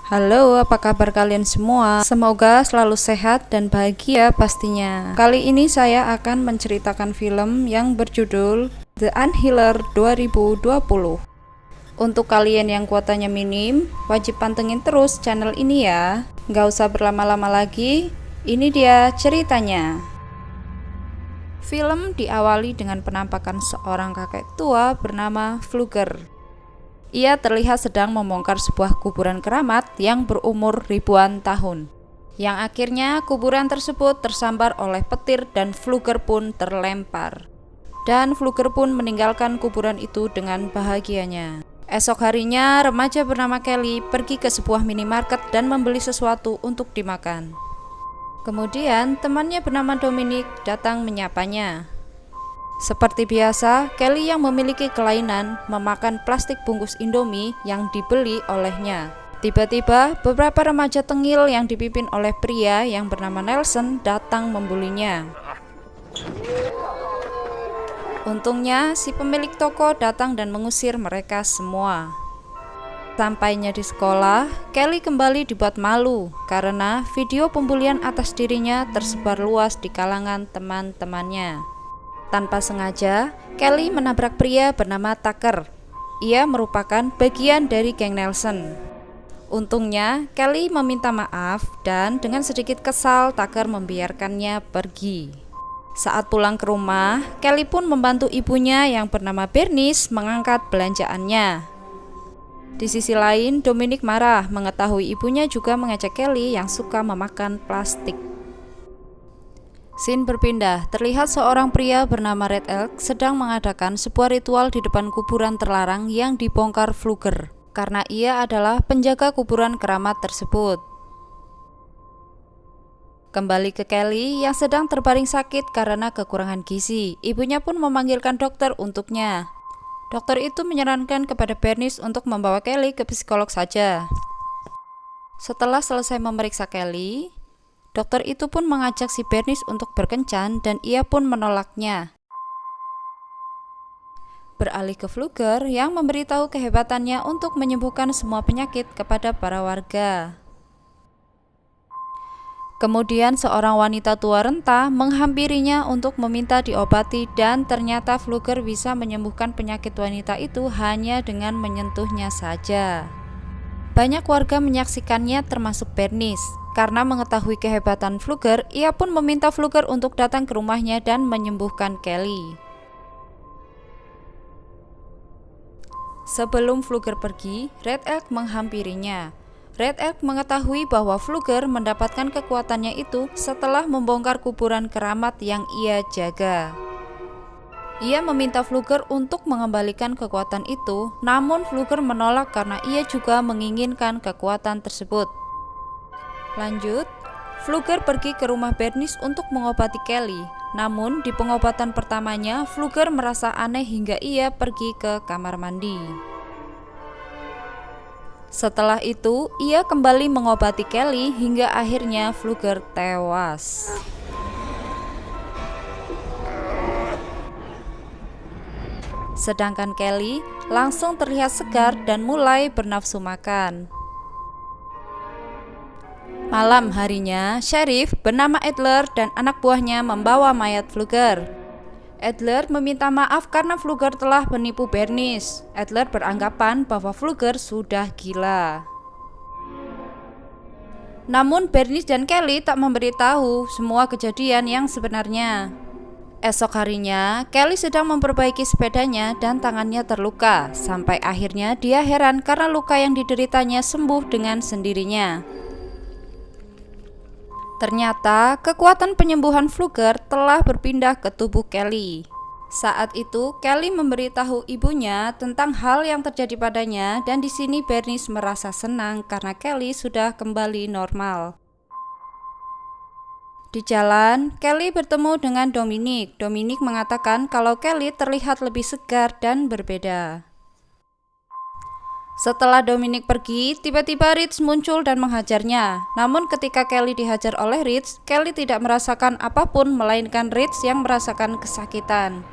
Halo, apa kabar kalian semua? Semoga selalu sehat dan bahagia pastinya. Kali ini saya akan menceritakan film yang berjudul The Unhealer 2020. Untuk kalian yang kuotanya minim, wajib pantengin terus channel ini ya. Nggak usah berlama-lama lagi, ini dia ceritanya. Film diawali dengan penampakan seorang kakek tua bernama Flugger. Ia terlihat sedang membongkar sebuah kuburan keramat yang berumur ribuan tahun. Yang akhirnya kuburan tersebut tersambar oleh petir dan Flugger pun terlempar. Dan Flugger pun meninggalkan kuburan itu dengan bahagianya. Esok harinya, remaja bernama Kelly pergi ke sebuah minimarket dan membeli sesuatu untuk dimakan. Kemudian temannya bernama Dominic datang menyapanya. Seperti biasa, Kelly yang memiliki kelainan memakan plastik bungkus Indomie yang dibeli olehnya. Tiba-tiba, beberapa remaja tengil yang dipimpin oleh pria yang bernama Nelson datang membulinya. Untungnya, si pemilik toko datang dan mengusir mereka semua. Sampainya di sekolah, Kelly kembali dibuat malu karena video pembulian atas dirinya tersebar luas di kalangan teman-temannya. Tanpa sengaja, Kelly menabrak pria bernama Tucker. Ia merupakan bagian dari geng Nelson. Untungnya, Kelly meminta maaf dan dengan sedikit kesal, Tucker membiarkannya pergi. Saat pulang ke rumah, Kelly pun membantu ibunya yang bernama Bernice mengangkat belanjaannya. Di sisi lain, Dominic marah mengetahui ibunya juga mengejek Kelly yang suka memakan plastik. Scene berpindah, terlihat seorang pria bernama Red Elk sedang mengadakan sebuah ritual di depan kuburan terlarang yang dibongkar Flugger, karena ia adalah penjaga kuburan keramat tersebut. Kembali ke Kelly yang sedang terbaring sakit karena kekurangan gizi, ibunya pun memanggilkan dokter untuknya. Dokter itu menyarankan kepada Bernice untuk membawa Kelly ke psikolog saja. Setelah selesai memeriksa Kelly, dokter itu pun mengajak si Bernice untuk berkencan dan ia pun menolaknya. Beralih ke Flugger yang memberitahu kehebatannya untuk menyembuhkan semua penyakit kepada para warga. Kemudian seorang wanita tua renta menghampirinya untuk meminta diobati dan ternyata Flugger bisa menyembuhkan penyakit wanita itu hanya dengan menyentuhnya saja. Banyak warga menyaksikannya termasuk Bernice. Karena mengetahui kehebatan Flugger, ia pun meminta Flugger untuk datang ke rumahnya dan menyembuhkan Kelly. Sebelum Flugger pergi, Red Elk menghampirinya. Red Elk mengetahui bahwa Flugger mendapatkan kekuatannya itu setelah membongkar kuburan keramat yang ia jaga. Ia meminta Flugger untuk mengembalikan kekuatan itu, namun Flugger menolak karena ia juga menginginkan kekuatan tersebut. Lanjut, Flugger pergi ke rumah Bernice untuk mengobati Kelly. Namun di pengobatan pertamanya, Flugger merasa aneh hingga ia pergi ke kamar mandi. Setelah itu, ia kembali mengobati Kelly hingga akhirnya Flugger tewas. Sedangkan Kelly langsung terlihat segar dan mulai bernafsu makan. Malam harinya, Sheriff bernama Adler dan anak buahnya membawa mayat Flugger. Adler meminta maaf karena Flugger telah menipu Bernice. Adler beranggapan bahwa Flugger sudah gila. Namun Bernice dan Kelly tak memberitahu semua kejadian yang sebenarnya. Esok harinya, Kelly sedang memperbaiki sepedanya dan tangannya terluka. Sampai akhirnya dia heran karena luka yang dideritanya sembuh dengan sendirinya. Ternyata kekuatan penyembuhan Flugger telah berpindah ke tubuh Kelly. Saat itu Kelly memberitahu ibunya tentang hal yang terjadi padanya dan di sini Bernice merasa senang karena Kelly sudah kembali normal. Di jalan, Kelly bertemu dengan Dominic. Dominic mengatakan kalau Kelly terlihat lebih segar dan berbeda. Setelah Dominic pergi, tiba-tiba Rich muncul dan menghajarnya. Namun ketika Kelly dihajar oleh Rich, Kelly tidak merasakan apapun melainkan Rich yang merasakan kesakitan.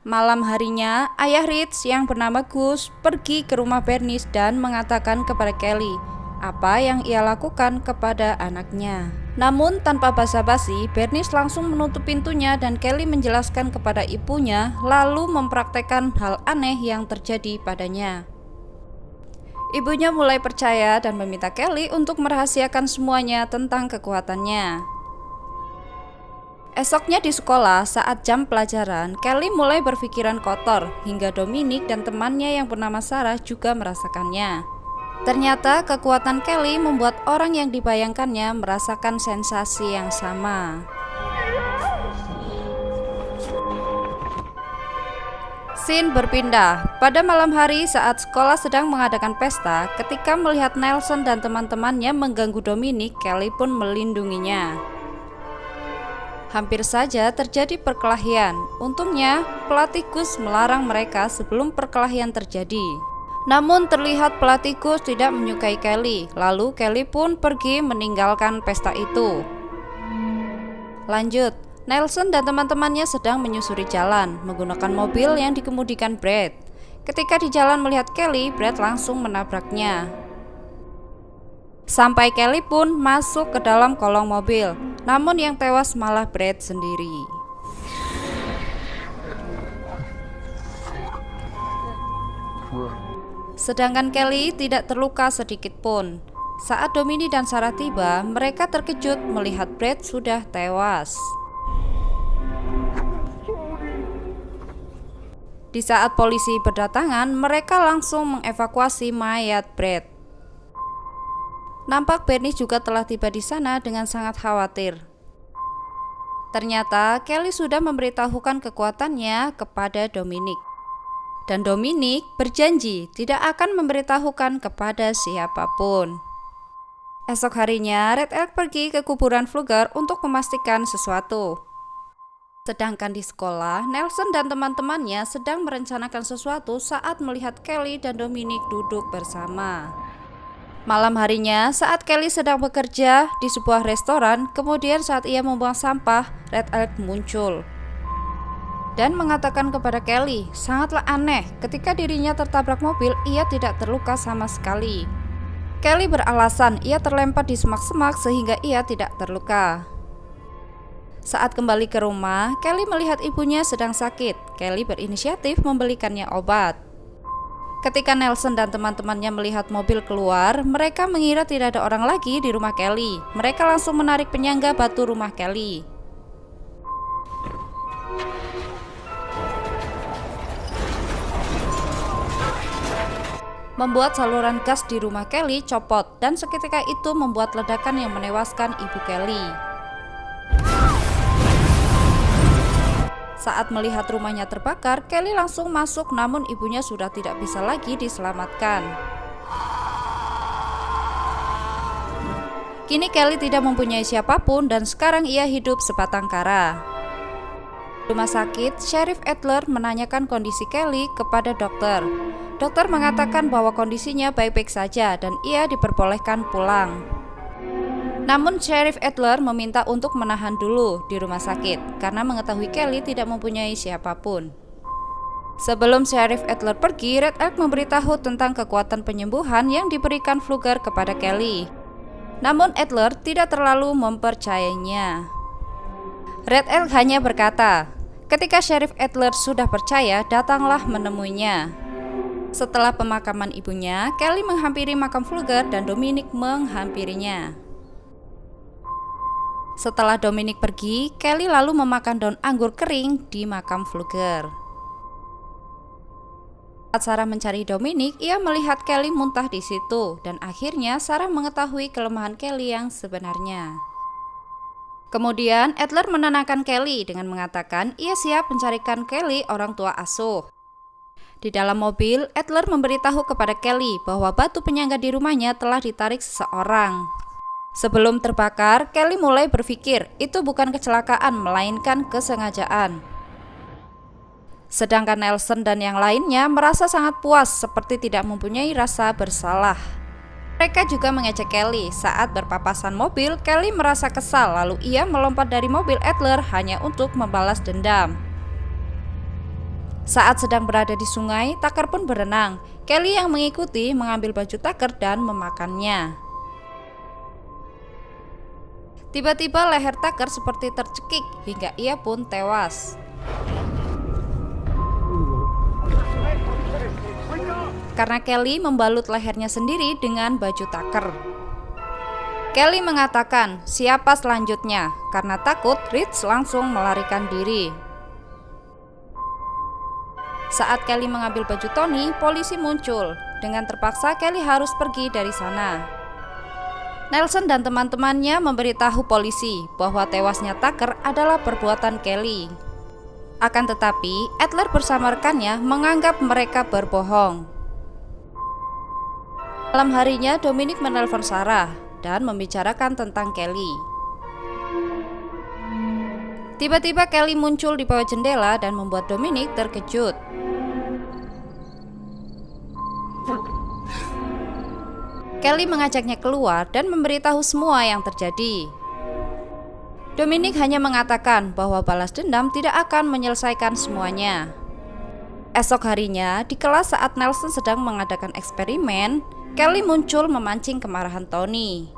Malam harinya, ayah Rich yang bernama Gus pergi ke rumah Bernice dan mengatakan kepada Kelly apa yang ia lakukan kepada anaknya. Namun tanpa basa-basi, Bernice langsung menutup pintunya dan Kelly menjelaskan kepada ibunya lalu mempraktekkan hal aneh yang terjadi padanya. Ibunya mulai percaya dan meminta Kelly untuk merahasiakan semuanya tentang kekuatannya. Esoknya di sekolah, saat jam pelajaran, Kelly mulai berpikiran kotor hingga Dominic dan temannya yang bernama Sarah juga merasakannya. Ternyata kekuatan Kelly membuat orang yang dibayangkannya merasakan sensasi yang sama. Scene berpindah. Pada malam hari saat sekolah sedang mengadakan pesta, ketika melihat Nelson dan teman-temannya mengganggu Dominic, Kelly pun melindunginya. Hampir saja terjadi perkelahian. Untungnya, pelatih Gus melarang mereka sebelum perkelahian terjadi. Namun terlihat pelatih Gus tidak menyukai Kelly. Lalu Kelly pun pergi meninggalkan pesta itu. Lanjut, Nelson dan teman-temannya sedang menyusuri jalan menggunakan mobil yang dikemudikan Brad. Ketika di jalan melihat Kelly, Brad langsung menabraknya. Sampai Kelly pun masuk ke dalam kolong mobil, namun yang tewas malah Brad sendiri. Sedangkan Kelly tidak terluka sedikit pun. Saat Dominic dan Sarah tiba, mereka terkejut melihat Brad sudah tewas. Di saat polisi berdatangan, mereka langsung mengevakuasi mayat Brad. Nampak Bernice juga telah tiba di sana dengan sangat khawatir. Ternyata Kelly sudah memberitahukan kekuatannya kepada Dominic. Dan Dominic berjanji tidak akan memberitahukan kepada siapapun. Esok harinya, Red Elk pergi ke kuburan Fluger untuk memastikan sesuatu. Sedangkan di sekolah, Nelson dan teman-temannya sedang merencanakan sesuatu saat melihat Kelly dan Dominic duduk bersama. Malam harinya, saat Kelly sedang bekerja di sebuah restoran, kemudian saat ia membuang sampah, Red Elk muncul dan mengatakan kepada Kelly, sangatlah aneh, ketika dirinya tertabrak mobil, ia tidak terluka sama sekali. Kelly beralasan ia terlempar di semak-semak sehingga ia tidak terluka. Saat kembali ke rumah, Kelly melihat ibunya sedang sakit. Kelly berinisiatif membelikannya obat. Ketika Nelson dan teman-temannya melihat mobil keluar, mereka mengira tidak ada orang lagi di rumah Kelly. Mereka langsung menarik penyangga batu rumah Kelly. Membuat saluran gas di rumah Kelly copot dan seketika itu membuat ledakan yang menewaskan ibu Kelly. Saat melihat rumahnya terbakar, Kelly langsung masuk namun ibunya sudah tidak bisa lagi diselamatkan. Kini Kelly tidak mempunyai siapapun dan sekarang ia hidup sebatang kara. Di rumah sakit, Sheriff Adler menanyakan kondisi Kelly kepada dokter. Dokter mengatakan bahwa kondisinya baik-baik saja dan ia diperbolehkan pulang. Namun Sheriff Adler meminta untuk menahan dulu di rumah sakit karena mengetahui Kelly tidak mempunyai siapapun. Sebelum Sheriff Adler pergi, Red Elk memberitahu tentang kekuatan penyembuhan yang diberikan Fluger kepada Kelly. Namun Adler tidak terlalu mempercayainya. Red Elk hanya berkata, ketika Sheriff Adler sudah percaya, datanglah menemuinya. Setelah pemakaman ibunya, Kelly menghampiri makam Fluger dan Dominic menghampirinya. Setelah Dominic pergi, Kelly lalu memakan daun anggur kering di makam Fluger. Saat Sarah mencari Dominic, ia melihat Kelly muntah di situ dan akhirnya Sarah mengetahui kelemahan Kelly yang sebenarnya. Kemudian Adler menenangkan Kelly dengan mengatakan ia siap mencarikan Kelly orang tua asuh. Di dalam mobil, Adler memberitahu kepada Kelly bahwa batu penyangga di rumahnya telah ditarik seseorang. Sebelum terbakar, Kelly mulai berpikir itu bukan kecelakaan melainkan kesengajaan. Sedangkan Nelson dan yang lainnya merasa sangat puas seperti tidak mempunyai rasa bersalah. Mereka juga mengejek Kelly. Saat berpapasan mobil, Kelly merasa kesal lalu ia melompat dari mobil Adler hanya untuk membalas dendam. Saat sedang berada di sungai, Tucker pun berenang. Kelly yang mengikuti mengambil baju Tucker dan memakannya. Tiba-tiba leher Tucker seperti tercekik hingga ia pun tewas. Karena Kelly membalut lehernya sendiri dengan baju Tucker. Kelly mengatakan, siapa selanjutnya? Karena takut, Rich langsung melarikan diri. Saat Kelly mengambil baju Tony, polisi muncul. Dengan terpaksa, Kelly harus pergi dari sana. Nelson dan teman-temannya memberitahu polisi bahwa tewasnya Tucker adalah perbuatan Kelly. Akan tetapi, Adler bersama rekannya menganggap mereka berbohong. Malam harinya, Dominic menelpon Sarah dan membicarakan tentang Kelly. Tiba-tiba Kelly muncul di bawah jendela dan membuat Dominic terkejut. Kelly mengajaknya keluar dan memberitahu semua yang terjadi. Dominic hanya mengatakan bahwa balas dendam tidak akan menyelesaikan semuanya. Esok harinya, di kelas saat Nelson sedang mengadakan eksperimen, Kelly muncul memancing kemarahan Tony.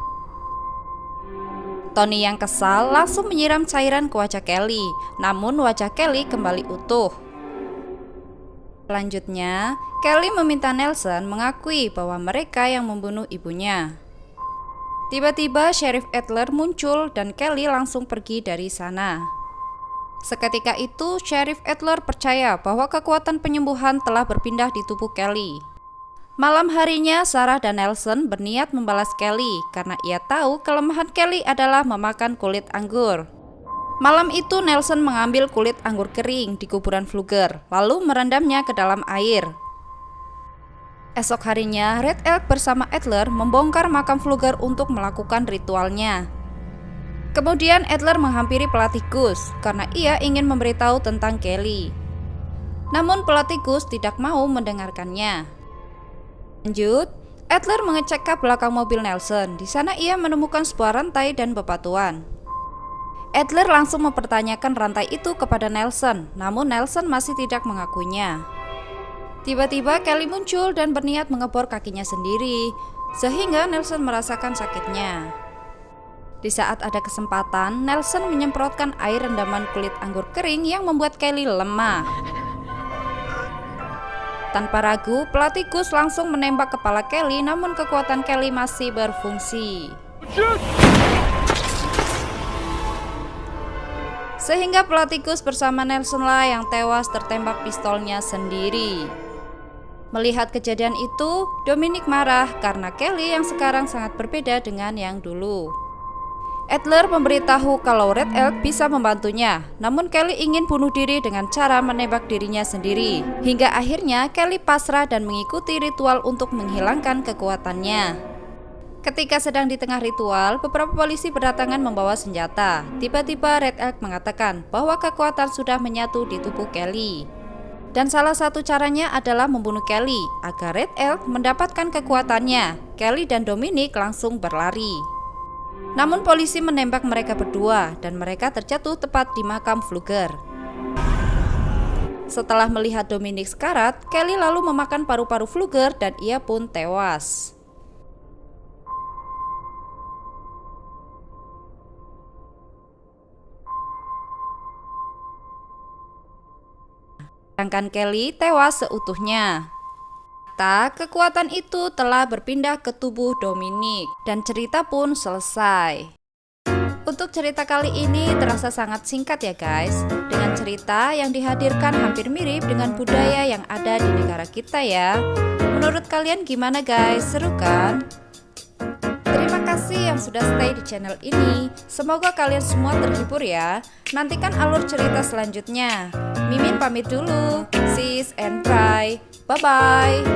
Tony yang kesal langsung menyiram cairan ke wajah Kelly, namun wajah Kelly kembali utuh. Selanjutnya, Kelly meminta Nelson mengakui bahwa mereka yang membunuh ibunya. Tiba-tiba Sheriff Adler muncul dan Kelly langsung pergi dari sana. Seketika itu, Sheriff Adler percaya bahwa kekuatan penyembuhan telah berpindah di tubuh Kelly. Malam harinya, Sarah dan Nelson berniat membalas Kelly karena ia tahu kelemahan Kelly adalah memakan kulit anggur. Malam itu Nelson mengambil kulit anggur kering di kuburan Pfluger, lalu merendamnya ke dalam air. Esok harinya, Red Elk bersama Adler membongkar makam Pfluger untuk melakukan ritualnya. Kemudian Adler menghampiri pelatih Gus karena ia ingin memberitahu tentang Kelly. Namun pelatih Gus tidak mau mendengarkannya. Lanjut, Adler mengecek kap belakang mobil Nelson. Di sana ia menemukan sebuah rantai dan bebatuan. Adler langsung mempertanyakan rantai itu kepada Nelson, namun Nelson masih tidak mengakuinya. Tiba-tiba Kelly muncul dan berniat mengebor kakinya sendiri, sehingga Nelson merasakan sakitnya. Di saat ada kesempatan, Nelson menyemprotkan air rendaman kulit anggur kering yang membuat Kelly lemah. Tanpa ragu, pelatih Gus langsung menembak kepala Kelly, namun kekuatan Kelly masih berfungsi. Sehingga pelatih Gus bersama Nelson lah yang tewas tertembak pistolnya sendiri. Melihat kejadian itu, Dominic marah karena Kelly yang sekarang sangat berbeda dengan yang dulu. Adler memberitahu kalau Red Elk bisa membantunya, namun Kelly ingin bunuh diri dengan cara menembak dirinya sendiri. Hingga akhirnya Kelly pasrah dan mengikuti ritual untuk menghilangkan kekuatannya. Ketika sedang di tengah ritual, beberapa polisi berdatangan membawa senjata. Tiba-tiba Red Elk mengatakan bahwa kekuatan sudah menyatu di tubuh Kelly. Dan salah satu caranya adalah membunuh Kelly agar Red Elk mendapatkan kekuatannya. Kelly dan Dominic langsung berlari. Namun polisi menembak mereka berdua dan mereka terjatuh tepat di makam Pfluger. Setelah melihat Dominic sekarat, Kelly lalu memakan paru-paru Pfluger dan ia pun tewas. Sedangkan Kelly tewas seutuhnya. Kekuatan itu telah berpindah ke tubuh Dominic dan cerita pun selesai. Untuk cerita kali ini terasa sangat singkat ya guys, dengan cerita yang dihadirkan hampir mirip dengan budaya yang ada di negara kita ya. Menurut kalian gimana guys, seru kan? Terima kasih yang sudah stay di channel ini. Semoga kalian semua terhibur ya. Nantikan alur cerita selanjutnya. Mimin pamit dulu. Sis and try. Bye bye.